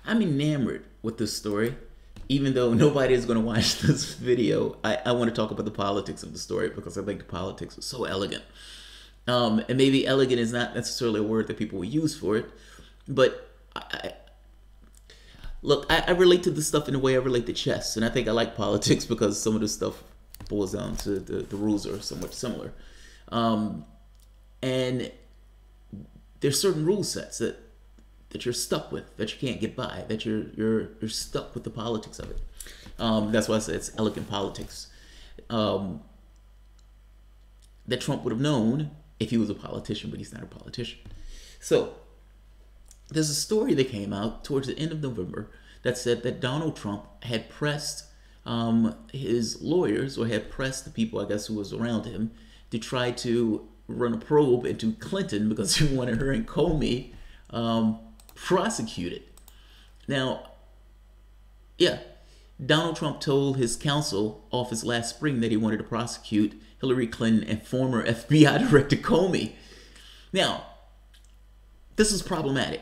I'm enamored with this story. Even though nobody is going to watch this video, I want to talk about the politics of the story because I think the politics is so elegant. And maybe elegant is not necessarily a word that people will use for it, but look, I relate to this stuff in the way I relate to chess, and I think I like politics because some of this stuff boils down to the rules are somewhat similar. And there's certain rule sets that you're stuck with, that you can't get by, that you're stuck with the politics of it. That's why I say it's elegant politics. That Trump would have known if he was a politician, but he's not a politician. So there's a story that came out towards the end of November that said that Donald Trump had pressed his lawyers, or had pressed the people, I guess, who was around him, to try to run a probe into Clinton because he wanted her and Comey prosecuted. Now, yeah, Donald Trump told his counsel office last spring that he wanted to prosecute Hillary Clinton and former FBI Director Comey. Now, this is problematic.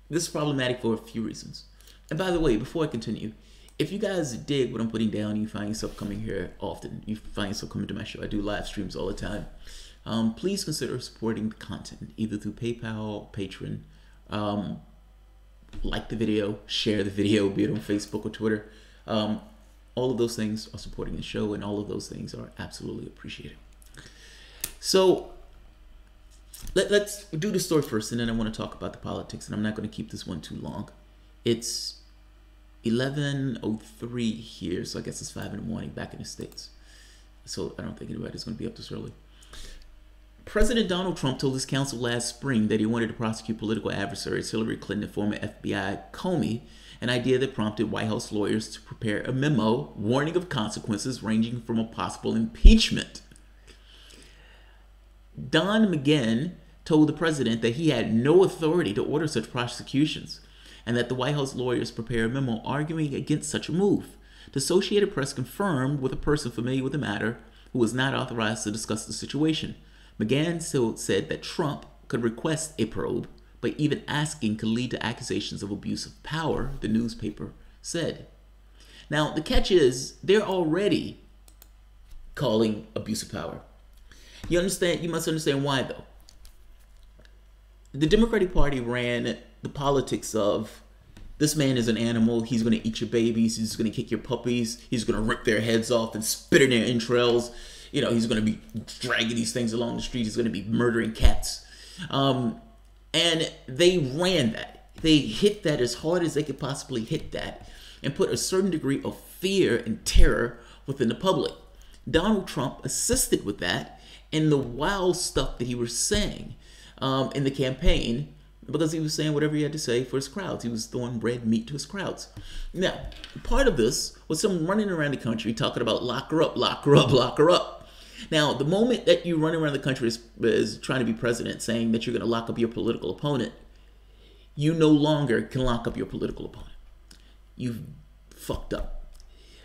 This is problematic for a few reasons. And by the way, before I continue, if you guys dig what I'm putting down, you find yourself coming here often, you find yourself coming to my show, I do live streams all the time, please consider supporting the content, either through PayPal, Patreon, like the video, share the video, be it on Facebook or Twitter. All of those things are supporting the show, and all of those things are absolutely appreciated. So let's do the story first, and then I want to talk about the politics, and I'm not going to keep this one too long. It's 11:03 here, so I guess it's 5 in the morning back in the States. So I don't think anybody's going to be up this early. President Donald Trump told his counsel last spring that he wanted to prosecute political adversaries Hillary Clinton and former FBI Comey, an idea that prompted White House lawyers to prepare a memo warning of consequences ranging from a possible impeachment. Don McGahn told the president that he had no authority to order such prosecutions, and that the White House lawyers prepare a memo arguing against such a move. The Associated Press confirmed with a person familiar with the matter who was not authorized to discuss the situation. McGahn said that Trump could request a probe, but even asking could lead to accusations of abuse of power, the newspaper said. Now, the catch is they're already calling abuse of power. You understand? You must understand why, though. The Democratic Party ran the politics of this man is an animal, he's going to eat your babies, he's going to kick your puppies, he's going to rip their heads off and spit in their entrails. You know, he's going to be dragging these things along the street. He's going to be murdering cats. And they ran that. They hit that as hard as they could possibly hit that and put a certain degree of fear and terror within the public. Donald Trump assisted with that and the wild stuff that he was saying in the campaign, because he was saying whatever he had to say for his crowds. He was throwing red meat to his crowds. Now, part of this was him running around the country talking about lock her up, lock her up, lock her up. Now, the moment that you run around the country as trying to be president, saying that you're going to lock up your political opponent, you no longer can lock up your political opponent. You've fucked up.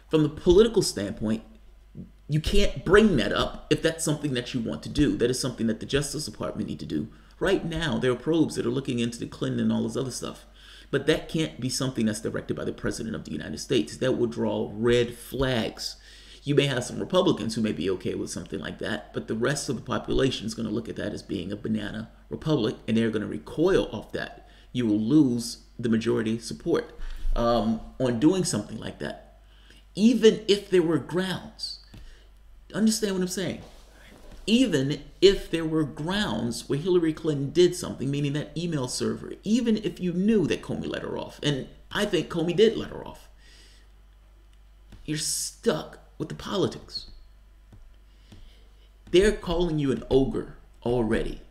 From the political standpoint, you can't bring that up if that's something that you want to do. That is something that the Justice Department need to do. Right now, there are probes that are looking into the Clinton and all this other stuff. But that can't be something that's directed by the President of the United States. That would draw red flags. You may have some Republicans who may be okay with something like that, but the rest of the population is going to look at that as being a banana republic, and they're going to recoil off that. You will lose the majority support on doing something like that, even if there were grounds. Understand what I'm saying? Even if there were grounds where Hillary Clinton did something, meaning that email server, even if you knew that Comey let her off, and I think Comey did let her off, you're stuck with the politics. They're calling you an ogre already.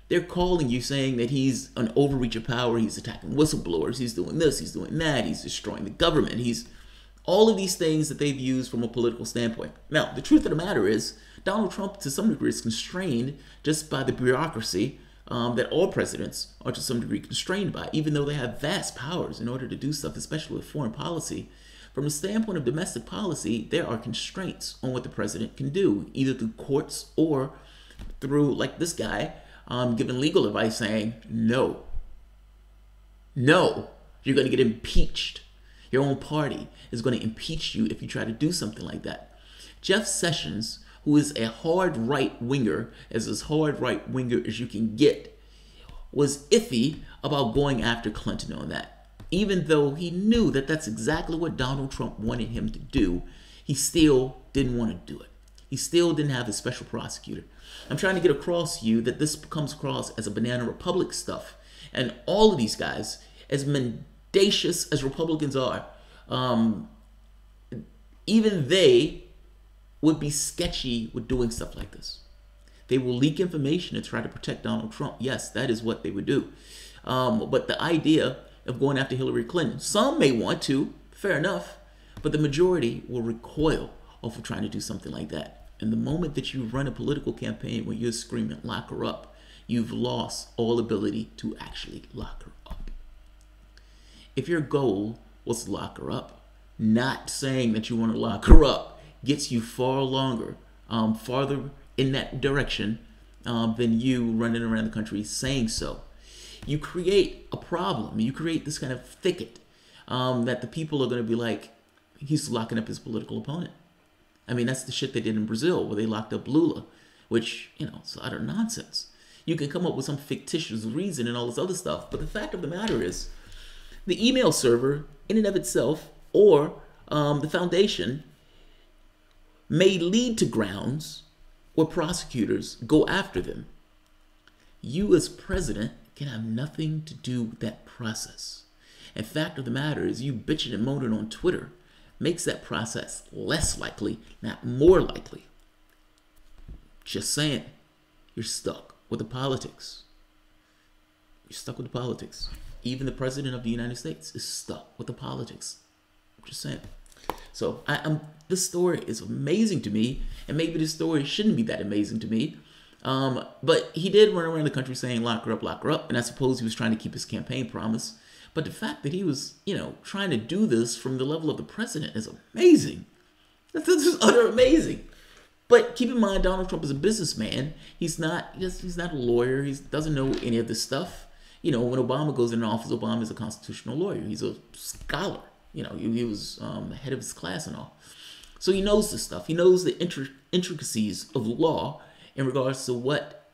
They're calling you, saying that he's an overreach of power, he's attacking whistleblowers, he's doing this, he's doing that, he's destroying the government, he's all of these things that they've used from a political standpoint. Now, the truth of the matter is, Donald Trump, to some degree, is constrained just by the bureaucracy that all presidents are to some degree constrained by, even though they have vast powers in order to do stuff, especially with foreign policy. From the standpoint of domestic policy, there are constraints on what the president can do, either through courts or through, like this guy, giving legal advice saying, no, You're going to get impeached. Your own party is going to impeach you if you try to do something like that. Jeff Sessions, who is a hard right-winger, as hard right-winger as you can get, was iffy about going after Clinton on that. Even though he knew that that's exactly what Donald Trump wanted him to do, he still didn't want to do it. He still didn't have a special prosecutor. I'm trying to get across to you that this comes across as a Banana Republic stuff. And all of these guys, as mendacious as Republicans are, even they would be sketchy with doing stuff like this. They will leak information to try to protect Donald Trump. Yes, that is what they would do. But the idea of going after Hillary Clinton, some may want to, fair enough, but the majority will recoil off of trying to do something like that. And the moment that you run a political campaign where you're screaming, lock her up, you've lost all ability to actually lock her up. If your goal was to lock her up, not saying that you want to lock her up gets you far farther in that direction than you running around the country saying so. You create a problem. You create this kind of thicket that the people are going to be like, he's locking up his political opponent. I mean, that's the shit they did in Brazil where they locked up Lula, which, it's utter nonsense. You can come up with some fictitious reason and all this other stuff, but the fact of the matter is, the email server in and of itself, or the foundation, may lead to grounds where prosecutors go after them. You as president can have nothing to do with that process. And fact of the matter is, you bitching and moaning on Twitter makes that process less likely, not more likely. Just saying, you're stuck with the politics. You're stuck with the politics. Even the president of the United States is stuck with the politics. Just saying. So this story is amazing to me, and maybe this story shouldn't be that amazing to me. But he did run around the country saying lock her up, and I suppose he was trying to keep his campaign promise. But the fact that he was, trying to do this from the level of the president is amazing. That's just utter amazing. But keep in mind, Donald Trump is a businessman. He's not a lawyer. He doesn't know any of this stuff. When Obama goes into office, Obama is a constitutional lawyer. He's a scholar. He was the head of his class and all. So he knows this stuff. He knows the intricacies of law in regards to what,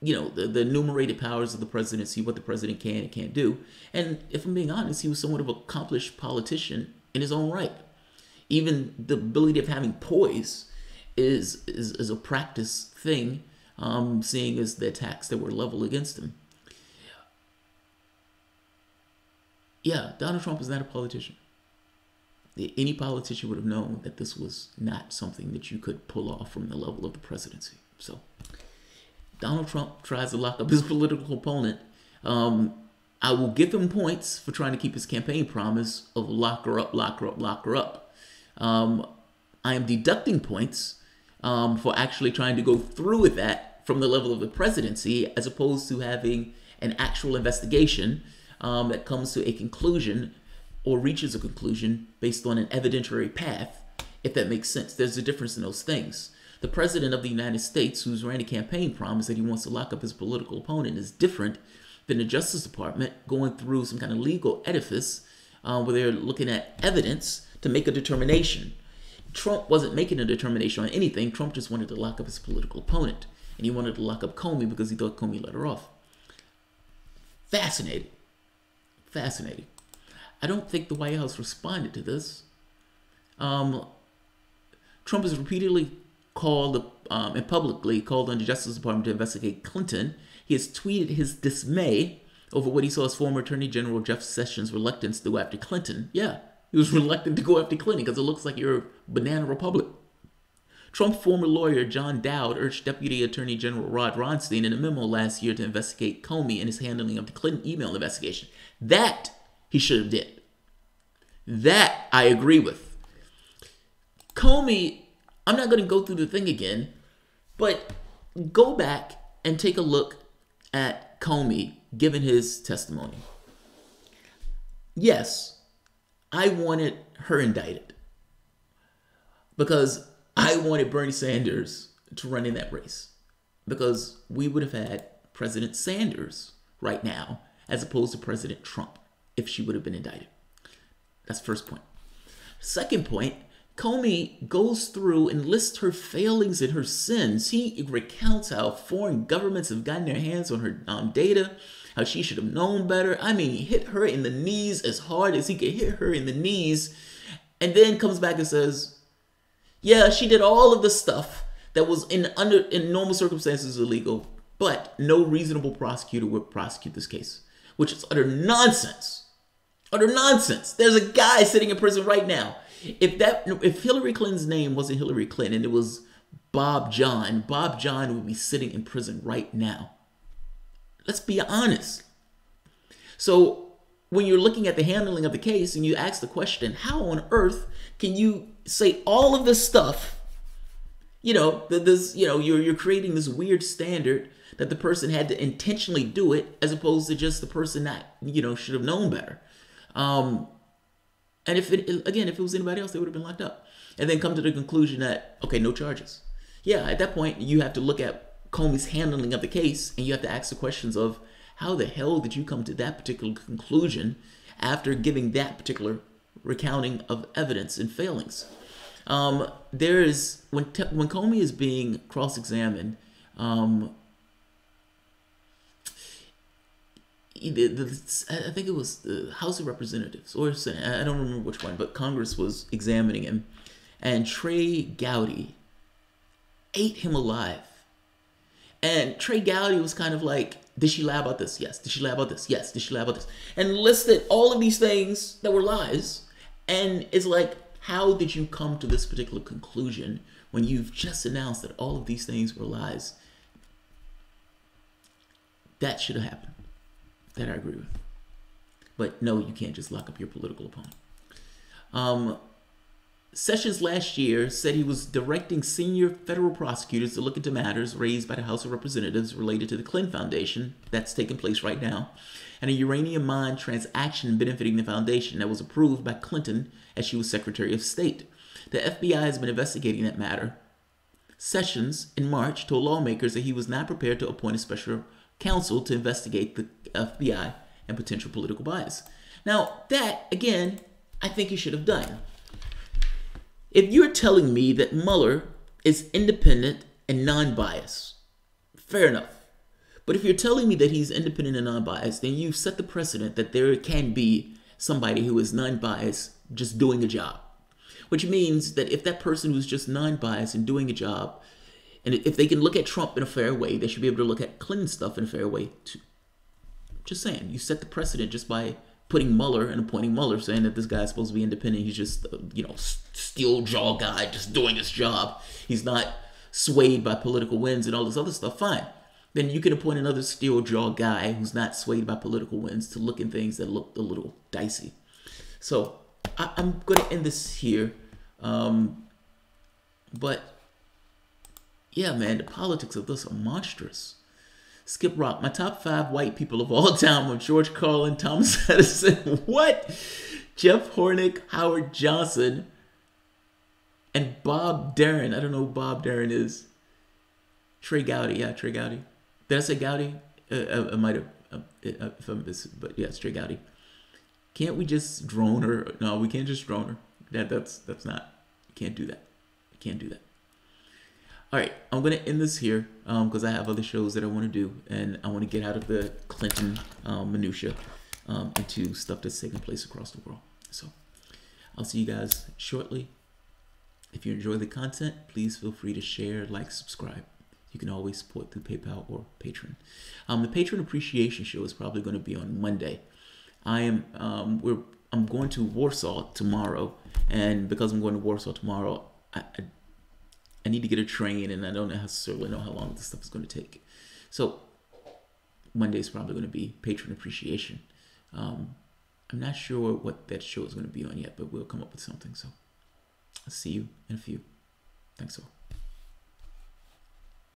the enumerated powers of the presidency, what the president can and can't do. And if I'm being honest, he was somewhat of an accomplished politician in his own right. Even the ability of having poise is a practice thing, seeing as the attacks that were leveled against him. Yeah, Donald Trump is not a politician. Any politician would have known that this was not something that you could pull off from the level of the presidency. So, Donald Trump tries to lock up his political opponent. I will give him points for trying to keep his campaign promise of lock her up, lock her up, lock her up. I am deducting points for actually trying to go through with that from the level of the presidency, as opposed to having an actual investigation that comes to a conclusion or reaches a conclusion based on an evidentiary path, if that makes sense. There's a difference in those things. The president of the United States, who's ran a campaign promise that he wants to lock up his political opponent, is different than the Justice Department going through some kind of legal edifice where they're looking at evidence to make a determination. Trump wasn't making a determination on anything. Trump just wanted to lock up his political opponent. And he wanted to lock up Comey because he thought Comey let her off. Fascinating. Fascinating. I don't think the White House responded to this. Trump has repeatedly called and publicly called on the Justice Department to investigate Clinton. He has tweeted his dismay over what he saw as former Attorney General Jeff Sessions' reluctance to go after Clinton. Yeah, he was reluctant to go after Clinton because it looks like you're a banana republic. Trump former lawyer John Dowd urged Deputy Attorney General Rod Ronstein in a memo last year to investigate Comey and his handling of the Clinton email investigation. That he should have did. That I agree with. Comey, I'm not going to go through the thing again, but go back and take a look at Comey giving his testimony. Yes, I wanted her indicted because I wanted Bernie Sanders to run in that race, because we would have had President Sanders right now as opposed to President Trump. if she would have been indicted. That's the first point. Second point, Comey goes through and lists her failings and her sins. He recounts how foreign governments have gotten their hands on her data, how she should have known better. I mean, he hit her in the knees as hard as he could hit her in the knees, and then comes back and says, yeah, she did all of the stuff that was in normal circumstances illegal, but no reasonable prosecutor would prosecute this case, which is utter nonsense. Utter nonsense. There's a guy sitting in prison right now. If Hillary Clinton's name wasn't Hillary Clinton, it was Bob John would be sitting in prison right now. Let's be honest. So when you're looking at the handling of the case and you ask the question, how on earth can you say all of this stuff? You're creating this weird standard that the person had to intentionally do it, as opposed to just the person that, should have known better. And if it was anybody else, they would have been locked up. And then come to the conclusion that, okay, no charges. Yeah, at that point, you have to look at Comey's handling of the case, and you have to ask the questions of, how the hell did you come to that particular conclusion after giving that particular recounting of evidence and failings? When Comey is being cross-examined, I think it was the House of Representatives or Senate, I don't remember which one, but Congress was examining him, and Trey Gowdy ate him alive. And Trey Gowdy was kind of like, did she lie about this? Yes. Did she lie about this? Yes. Did she lie about this? And listed all of these things that were lies. And it's like, how did you come to this particular conclusion when you've just announced that all of these things were lies? That should have happened. That I agree with. But no, you can't just lock up your political opponent. Sessions last year said he was directing senior federal prosecutors to look into matters raised by the House of Representatives related to the Clinton Foundation, that's taking place right now, and a uranium mine transaction benefiting the foundation that was approved by Clinton as she was Secretary of State. The FBI has been investigating that matter. Sessions, in March, told lawmakers that he was not prepared to appoint a special counsel to investigate the FBI and potential political bias. Now, that, again, I think he should have done. If you're telling me that Mueller is independent and non-biased, fair enough. But if you're telling me that he's independent and non-biased, then you've set the precedent that there can be somebody who is non-biased just doing a job. Which means that if that person who's just non-biased and doing a job, and if they can look at Trump in a fair way, they should be able to look at Clinton stuff in a fair way too. Just saying, you set the precedent just by putting Mueller and appointing Mueller, saying that this guy's supposed to be independent. He's just, steel jaw guy just doing his job. He's not swayed by political winds and all this other stuff. Fine. Then you can appoint another steel jaw guy who's not swayed by political winds to look in things that look a little dicey. So I'm going to end this here. But yeah, man, the politics of this are monstrous. Skip Rock, my top 5 white people of all time were George Carlin, Thomas Edison, what? Jeff Hornick, Howard Johnson, and Bob Darren. I don't know who Bob Darren is. Trey Gowdy, yeah, Trey Gowdy. Did I say Gowdy? I might have, if I'm missing, but yeah, it's Trey Gowdy. Can't we just drone her? No, we can't just drone her. That's not, you can't do that. You can't do that. All right, I'm going to end this here because I have other shows that I want to do, and I want to get out of the Clinton minutia into stuff that's taking place across the world. So I'll see you guys shortly. If you enjoy the content, please feel free to share, like, subscribe. You can always support through PayPal or Patreon. The Patron Appreciation Show is probably going to be on Monday. I'm going to Warsaw tomorrow, and because I'm going to Warsaw tomorrow, I need to get a train, and I don't necessarily know how long this stuff is going to take. So Monday is probably going to be Patron Appreciation. I'm not sure what that show is going to be on yet, but we'll come up with something. So I'll see you in a few. Thanks all.